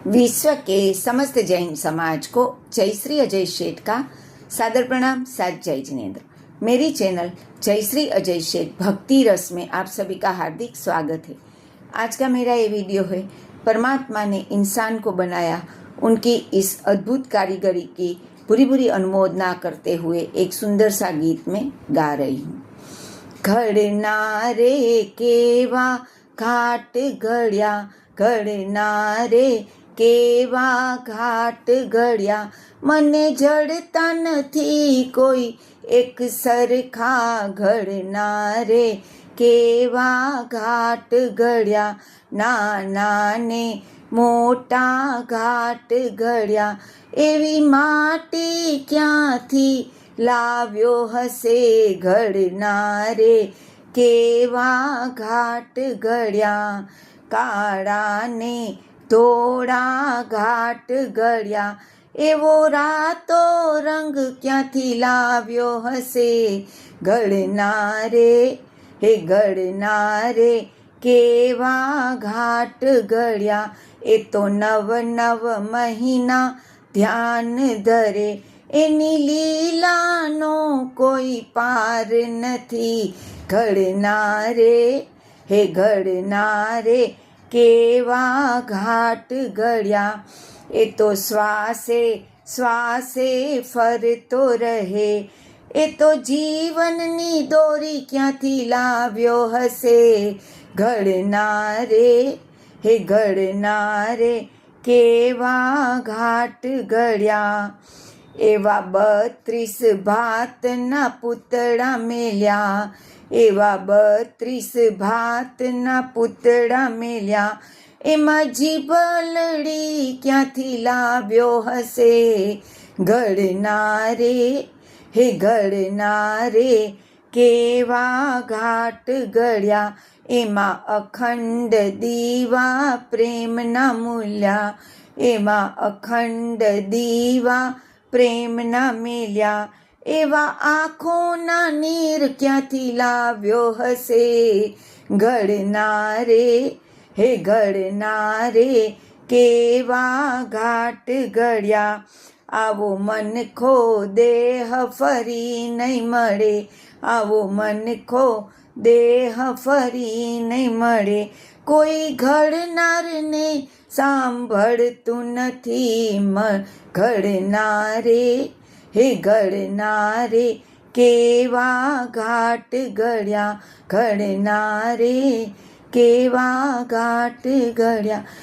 विश्व के समस्त जैन समाज को जय श्री अजय शेठ का सादर प्रणाम, साथ जय जिनेन्द्र। मेरी चैनल जय श्री अजय शेठ भक्ति रस में आप सभी का हार्दिक स्वागत है। आज का मेरा ये वीडियो है, परमात्मा ने इंसान को बनाया, उनकी इस अद्भुत कारीगरी की पूरी पूरी अनुमोदना करते हुए एक सुंदर सा गीत में गा रही हूँ। घड़ना रे केवा घाट घड़िया, घड़ना रे केवा घाट घड़िया, मने जड़ता नथी कोई एक सरखा। घड़ना रे केवा घाट घड़िया, नाना ने मोटा घाट घड़िया, एवी माटी क्यांथी लाव्यो हसे। घड़ना रे केवा घाट घड़िया, काळा ने धोळा घाट घड़िया, एवो रातो रंग क्यांथी लाव्यो हसे। घड़ना रे हे घड़ना रे केवा घाट घड़िया, ए तो नव नव महीना ध्यान धरे, एनी लीलानो कोई पार नथी। घड़ना रे हे घड़ना रे केवा घाट घड़िया, ए तो श्वासे श्वासे फरतो रहे, ए तो जीवननी दोरी क्यांथी लाव्यो हसे। घड़ना रे हे घड़ना रे केवा घाट घड़िया, एवा 32 भातना पुतळा मेल्या, एवा 32 भातना पुतळा मेल्या, एमा जीभलड़ी क्यांथी लाव्यो हसे। घड़ना रे हे घड़ना रे केवा घाट घड़िया, एमा अखंड दीवा प्रेमना मूल्या, एमा अखंड दीवा प्रेमना मेल्या, एवा आँखोना नीर क्यांथी लाव्यो हसे। घड़ना रे हे घड़ना रे केवा घाट घड़िया, आवो मनखो देह फरी नहीं मळे, आवो मनखो देह फरी नहीं मळे, कोई घड़नारने सांभळતું નથી। घड़ना रे हे घड़ना रे केवा घाट घड़िया, घड़ना रे केवा घाट घड़िया।